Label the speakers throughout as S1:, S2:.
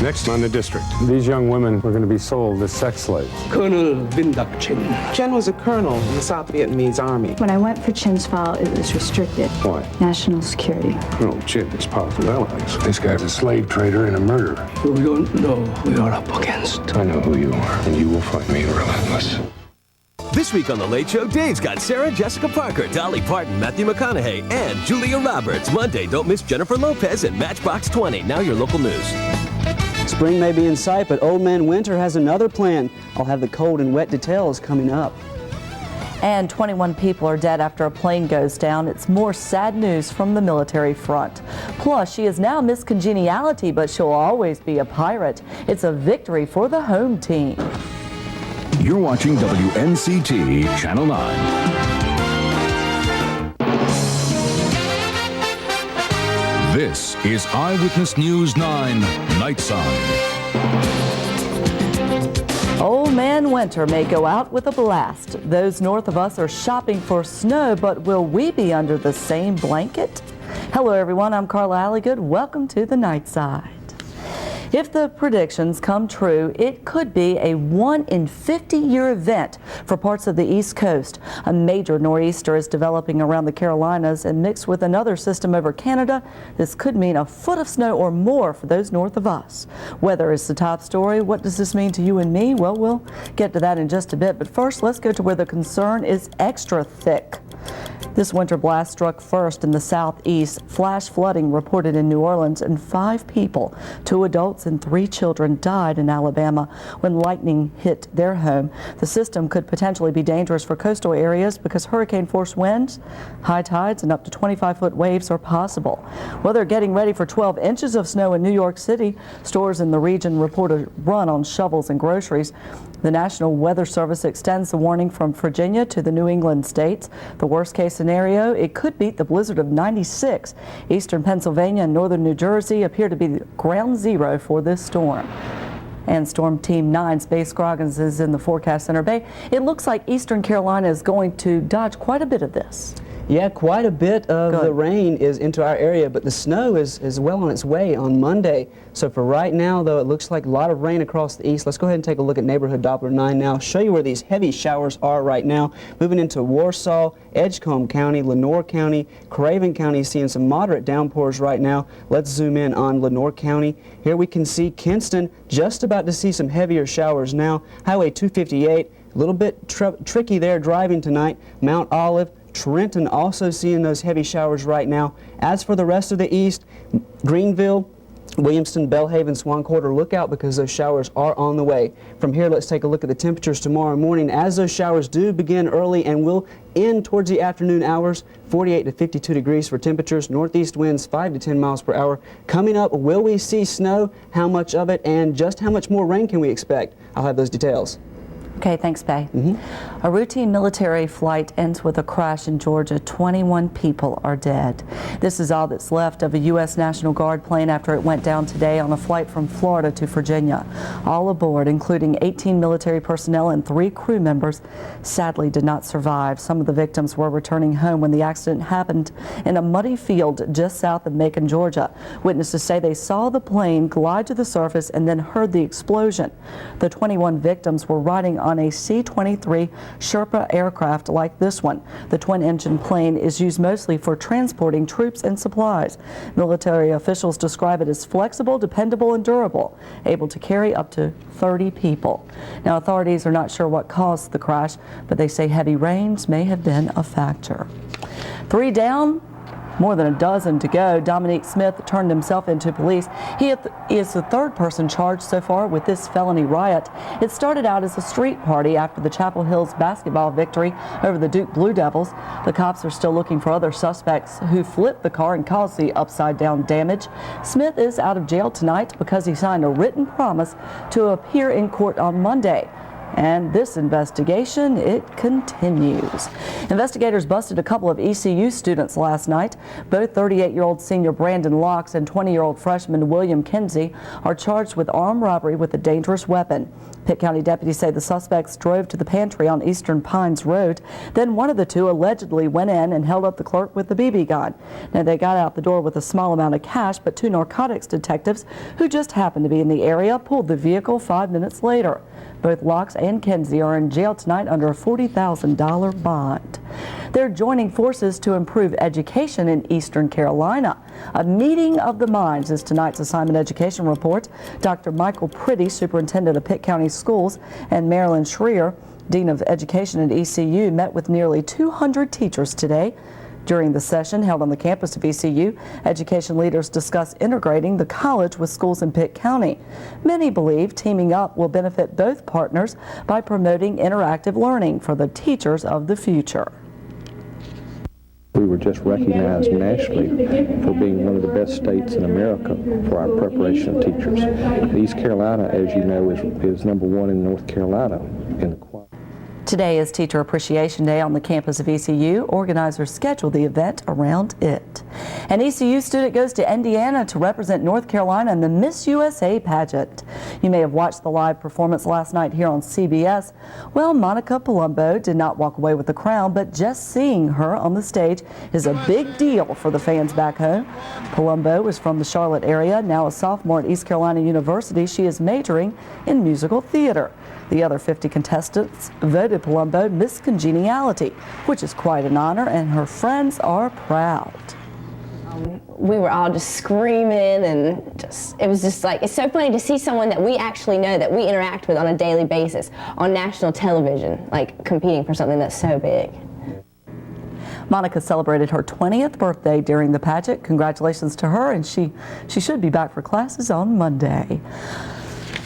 S1: Next on the district, these young women were going to be sold as sex slaves.
S2: Colonel Vindak Chin.
S3: Chen was a colonel in the South Vietnamese army.
S4: When I went for Chin's file, it was restricted.
S1: Why?
S4: National security.
S1: No, Chin is powerful allies. This guy's a slave trader and a murderer.
S2: We don't know who we are up against.
S1: I know who you are, and you will find me relentless.
S5: This week on The Late Show, Dave's got Sarah Jessica Parker, Dolly Parton, Matthew McConaughey, and Julia Roberts. Monday, don't miss Jennifer Lopez and Matchbox 20. Now your local news.
S6: Spring may be in sight, but Old Man Winter has another plan. I'll have the cold and wet details coming up.
S7: And 21 people are dead after a plane goes down. It's more sad news from the military front. Plus, she is now Miss Congeniality, but she'll always be a pirate. It's a victory for the home team.
S8: You're watching WNCT Channel 9. This is Eyewitness News 9 Night Side.
S7: Old Man Winter may go out with a blast. Those north of us are shopping for snow, but will we be under the same blanket? Hello everyone, I'm Carla Alligood. Welcome to the Night Side. If the predictions come true, it could be a 1 in 50-year event for parts of the East Coast. A major nor'easter is developing around the Carolinas, and mixed with another system over Canada, this could mean a foot of snow or more for those north of us. Weather is the top story. What does this mean to you and me? Well, we'll get to that in just a bit, but first let's go to where the concern is extra thick. This winter blast struck first in the southeast. Flash flooding reported in New Orleans, and 5 people, 2 adults and 3 children, died in Alabama when lightning hit their home. The system could potentially be dangerous for coastal areas because hurricane-force winds, high tides, and up to 25-foot waves are possible. Well, they're getting ready for 12 inches of snow in New York City. Stores in the region report a run on shovels and groceries. The National Weather Service extends the warning from Virginia to the New England states. The worst-case scenario, it could beat the blizzard of '96. Eastern Pennsylvania and northern New Jersey appear to be ground zero for this storm. And Storm Team 9's Bay Scroggins is in the forecast center. Bay, it looks like Eastern Carolina is going to dodge quite a bit of this.
S6: Yeah, quite a bit of the rain is into our area, but the snow is well on its way on Monday. So for right now, though, it looks like a lot of rain across the east. Let's go ahead and take a look at neighborhood Doppler 9 now. Show you where these heavy showers are right now. Moving into Warsaw, Edgecombe County, Lenoir County, Craven County, seeing some moderate downpours right now. Let's zoom in on Lenoir County. Here we can see Kinston just about to see some heavier showers now. Highway 258, a little bit tricky there driving tonight. Mount Olive, Trenton also seeing those heavy showers right now. As for the rest of the east, Greenville, Williamston, Belhaven, Swan Quarter, look out because those showers are on the way. From here, let's take a look at the temperatures tomorrow morning as those showers do begin early and will end towards the afternoon hours. 48 to 52 degrees for temperatures, northeast winds 5 to 10 miles per hour. Coming up, will we see snow? How much of it, and just how much more rain can we expect? I'll have those details.
S7: Okay, thanks, Bay. A routine military flight ends with a crash in Georgia. 21 people are dead. This is all that's left of a U.S. National Guard plane after it went down today on a flight from Florida to Virginia. All aboard, including 18 military personnel and 3 crew members, sadly did not survive. Some of the victims were returning home when the accident happened in a muddy field just south of Macon, Georgia. Witnesses say they saw the plane glide to the surface and then heard the explosion. The 21 victims were riding on a C-23 Sherpa aircraft like this one. The twin-engine plane is used mostly for transporting troops and supplies. Military officials describe it as flexible, dependable, and durable, able to carry up to 30 people. Now, authorities are not sure what caused the crash, but they say heavy rains may have been a factor. 3 down, more than a dozen to go. Dominique Smith turned himself into police. He is the 3rd person charged so far with this felony riot. It started out as a street party after the Chapel Hills basketball victory over the Duke Blue Devils. The cops are still looking for other suspects who flipped the car and caused the upside-down damage. Smith is out of jail tonight because he signed a written promise to appear in court on Monday. And this investigation, it continues. Investigators busted a couple of ECU students last night. Both 38-year-old senior Brandon Locks and 20-year-old freshman William Kinsey are charged with armed robbery with a dangerous weapon. Pitt County deputies say the suspects drove to the pantry on Eastern Pines Road. Then one of the two allegedly went in and held up the clerk with the BB gun. Now, they got out the door with a small amount of cash, but two narcotics detectives who just happened to be in the area pulled the vehicle 5 minutes later. Both Locks and Kinsey are in jail tonight under a $40,000 bond. They're joining forces to improve education in Eastern Carolina. A meeting of the minds is tonight's assignment education report. Dr. Michael Priddy, superintendent of Pitt County Schools, and Marilyn Schreier, dean of education at ECU, met with nearly 200 teachers today. During the session held on the campus of ECU, education leaders discussed integrating the college with schools in Pitt County. Many believe teaming up will benefit both partners by promoting interactive learning for the teachers of the future.
S9: We were just recognized nationally for being one of the best states in America for our preparation of teachers. East Carolina, as you know, is number one in North Carolina in the choir.
S7: Today is Teacher Appreciation Day on the campus of ECU. Organizers scheduled the event around it. An ECU student goes to Indiana to represent North Carolina in the Miss USA pageant. You may have watched the live performance last night here on CBS. Well, Monica Palumbo did not walk away with the crown, but just seeing her on the stage is a big deal for the fans back home. Palumbo is from the Charlotte area. Now a sophomore at East Carolina University, she is majoring in musical theater. The other 50 contestants voted Palumbo Miss Congeniality, which is quite an honor, and her friends are proud.
S10: We were all just screaming, and it was just like, it's so funny to see someone that we actually know, that we interact with on a daily basis on national television, like competing for something that's so big.
S7: Monica celebrated her 20th birthday during the pageant. Congratulations to her, and she should be back for classes on Monday.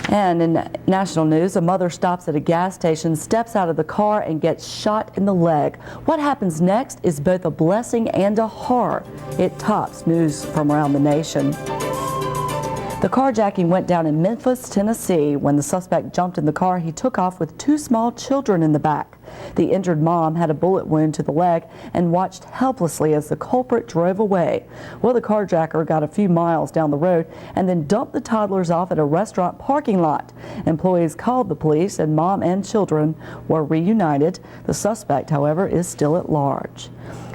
S7: And in national news, a mother stops at a gas station, steps out of the car, and gets shot in the leg. What happens next is both a blessing and a horror. It tops news from around the nation. The carjacking went down in Memphis, Tennessee. When the suspect jumped in the car, he took off with two small children in the back. The injured mom had a bullet wound to the leg and watched helplessly as the culprit drove away. Well, the carjacker got a few miles down the road and then dumped the toddlers off at a restaurant parking lot. Employees called the police, and mom and children were reunited. The suspect, however, is still at large.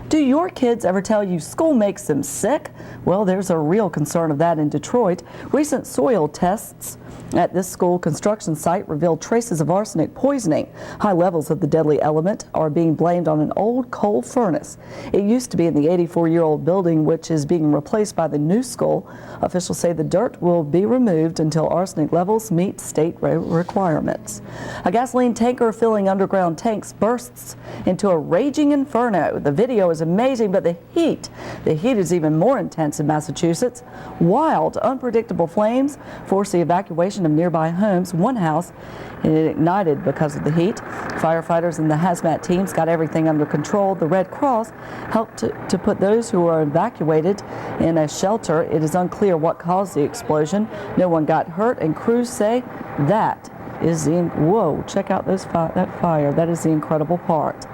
S7: Do your kids ever tell you school makes them sick? Well, there's a real concern of that in Detroit. Recent soil tests at this school construction site revealed traces of arsenic poisoning. High levels of the deadly element are being blamed on an old coal furnace. It used to be in the 84-year-old building, which is being replaced by the new school. Officials say the dirt will be removed until arsenic levels meet state requirements. A gasoline tanker filling underground tanks bursts into a raging inferno. The video is amazing, but the heat is even more intense in Massachusetts. Wild, unpredictable flames forced the evacuation of nearby homes. One house, it ignited because of the heat. Firefighters and the hazmat teams got everything under control. The Red Cross helped to put those who were evacuated in a shelter. It is unclear what caused the explosion. No one got hurt, and crews say that is the, whoa, check out that fire. That is the incredible part.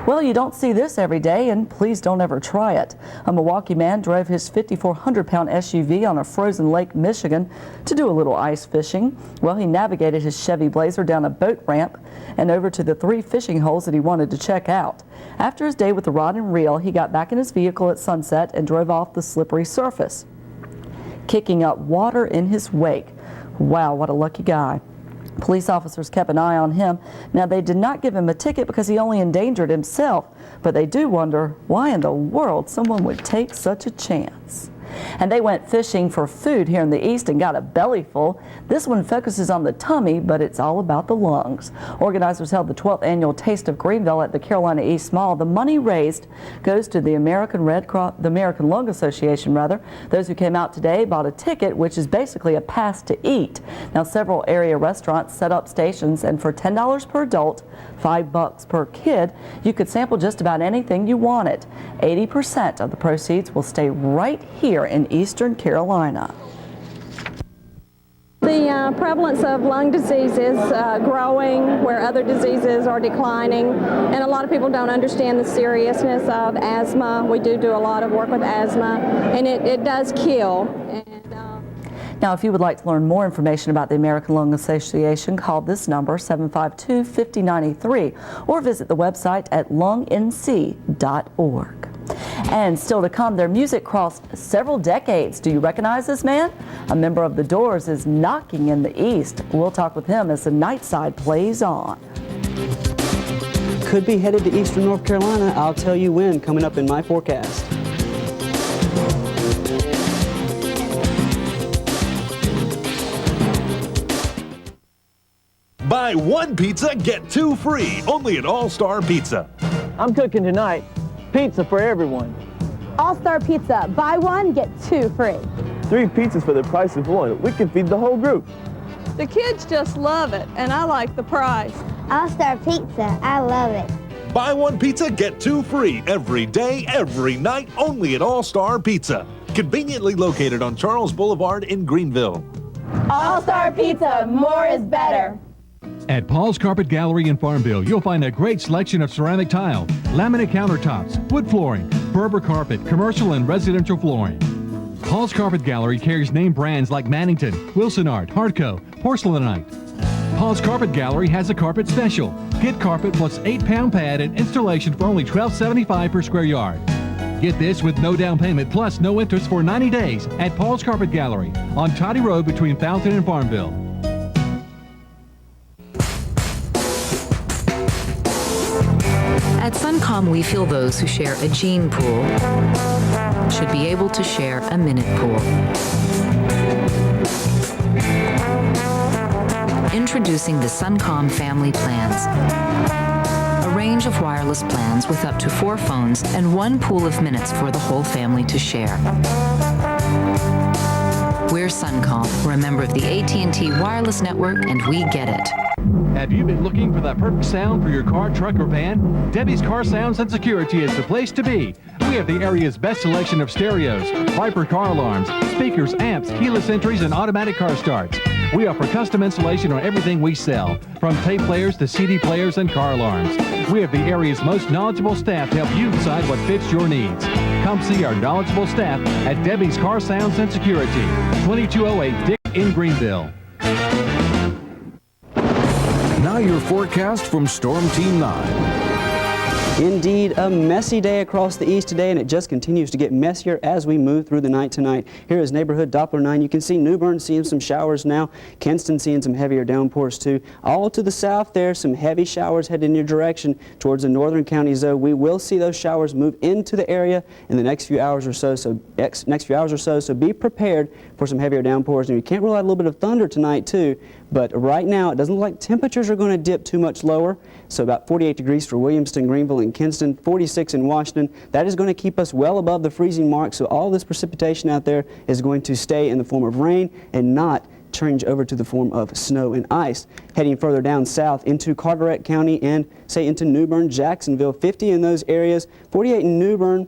S7: Well, you don't see this every day, and please don't ever try it. A Milwaukee man drove his 5,400-pound SUV on a frozen Lake Michigan to do a little ice fishing. Well, he navigated his Chevy Blazer down a boat ramp and over to the 3 fishing holes that he wanted to check out. After his day with the rod and reel, he got back in his vehicle at sunset and drove off the slippery surface, kicking up water in his wake. Wow, what a lucky guy. Police officers kept an eye on him. Now, they did not give him a ticket because he only endangered himself, but they do wonder why in the world someone would take such a chance. And they went fishing for food here in the East and got a belly full. This one focuses on the tummy, but it's all about the lungs. Organizers held the 12th annual Taste of Greenville at the Carolina East Mall. The money raised goes to the American Lung Association, rather. Those who came out today bought a ticket, which is basically a pass to eat. Now, several area restaurants set up stations, and for $10 per adult, $5 per kid, you could sample just about anything you wanted. 80% of the proceeds will stay right here in Eastern Carolina.
S11: The prevalence of lung disease is growing where other diseases are declining, and a lot of people don't understand the seriousness of asthma. We do a lot of work with asthma, and it does kill.
S7: Now, if you would like to learn more information about the American Lung Association, call this number, 752-5093, or visit the website at lungnc.org. And still to come, their music crossed several decades. Do you recognize this man? A member of The Doors is knocking in the East. We'll talk with him as the night side plays on.
S6: Could be headed to eastern North Carolina. I'll tell you when, coming up in my forecast.
S12: Buy one pizza, get two free, only at All-Star Pizza.
S13: I'm cooking tonight. Pizza for everyone.
S14: All-Star Pizza. Buy one, get two free.
S13: 3 pizzas for the price of one. We can feed the whole group.
S11: The kids just love it, and I like the price.
S14: All-Star Pizza. I love it.
S12: Buy one pizza, get two free, every day, every night, only at All-Star Pizza. Conveniently located on Charles Boulevard in Greenville.
S14: All-Star Pizza. More is better.
S15: At Paul's Carpet Gallery in Farmville, you'll find a great selection of ceramic tile, laminate countertops, wood flooring, Berber carpet, commercial and residential flooring. Paul's Carpet Gallery carries name brands like Mannington, Wilson Art, Hardco, Porcelainite. Paul's Carpet Gallery has a carpet special. Get carpet plus 8-pound pad and installation for only $12.75 per square yard. Get this with no down payment plus no interest for 90 days at Paul's Carpet Gallery on Toddy Road between Fountain and Farmville.
S16: At Suncom, we feel those who share a gene pool should be able to share a minute pool. Introducing the Suncom Family Plans. A range of wireless plans with up to 4 phones and 1 pool of minutes for the whole family to share. We're Suncom. We're a member of the AT&T wireless network, and we get it.
S15: Have you been looking for that perfect sound for your car, truck, or van? Debbie's Car Sounds and Security is the place to be. We have the area's best selection of stereos, Viper car alarms, speakers, amps, keyless entries, and automatic car starts. We offer custom installation on everything we sell, from tape players to CD players and car alarms. We have the area's most knowledgeable staff to help you decide what fits your needs. Come see our knowledgeable staff at Debbie's Car Sounds and Security, 2208 Dick in Greenville.
S8: Now your forecast from Storm Team 9.
S6: Indeed, a messy day across the east today, and it just continues to get messier as we move through the night tonight. Here is neighborhood Doppler 9. You can see New Bern seeing some showers now. Kinston seeing some heavier downpours too. All to the south there, some heavy showers heading in your direction towards the northern counties though. We will see those showers move into the area in the next few hours or so. So be prepared for some heavier downpours. And you can't rule out a little bit of thunder tonight too. But right now, it doesn't look like temperatures are going to dip too much lower. So about 48 degrees for Williamston, Greenville, and Kinston, 46 in Washington. That is going to keep us well above the freezing mark. So all this precipitation out there is going to stay in the form of rain and not change over to the form of snow and ice. Heading further down south into Carteret County and say into New Bern, Jacksonville, 50 in those areas, 48 in New Bern.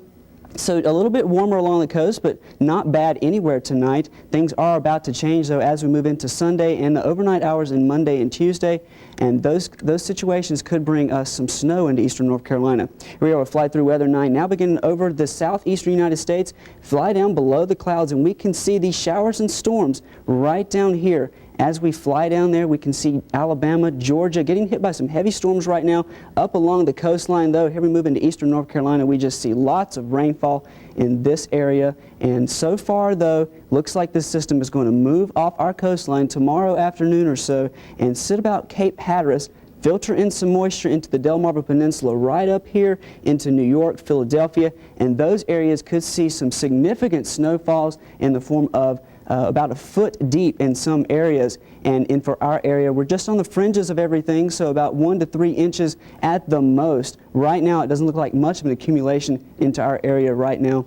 S6: So a little bit warmer along the coast, but not bad anywhere tonight. Things are about to change, though, as we move into Sunday and the overnight hours in Monday and Tuesday. And those situations could bring us some snow into eastern North Carolina. Here we are with Fly Through Weather 9, now beginning over the southeastern United States. Fly down below the clouds, and we can see these showers and storms right down here. As we fly down there, we can see Alabama, Georgia getting hit by some heavy storms right now. Up along the coastline, though, here we move into eastern North Carolina, we just see lots of rainfall in this area. And so far, though, looks like this system is going to move off our coastline tomorrow afternoon or so and sit about Cape Hatteras, filter in some moisture into the Delmarva Peninsula right up here into New York, Philadelphia, and those areas could see some significant snowfalls in the form of about a foot deep in some areas. And for our area, we're just on the fringes of everything, so about 1 to 3 inches at the most. Right now, it doesn't look like much of an accumulation into our area right now.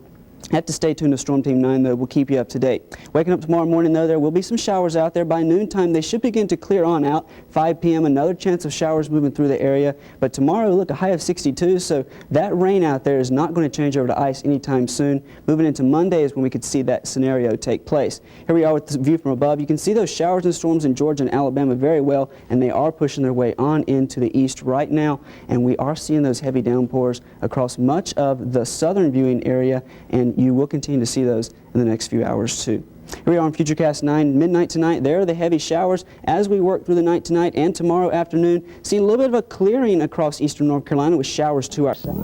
S6: Have to stay tuned to Storm Team 9, though. We'll keep you up to date. Waking up tomorrow morning, though, there will be some showers out there. By noontime, they should begin to clear on out. 5 p.m., another chance of showers moving through the area. But tomorrow, look, a high of 62, so that rain out there is not going to change over to ice anytime soon. Moving into Monday is when we could see that scenario take place. Here we are with the view from above. You can see those showers and storms in Georgia and Alabama very well, and they are pushing their way on into the east right now. And we are seeing those heavy downpours across much of the southern viewing area, and you will continue to see those in the next few hours too. Here we are on Futurecast 9, midnight tonight. There are the heavy showers as we work through the night tonight and tomorrow afternoon. Seeing a little bit of a clearing across eastern North Carolina with showers to our south.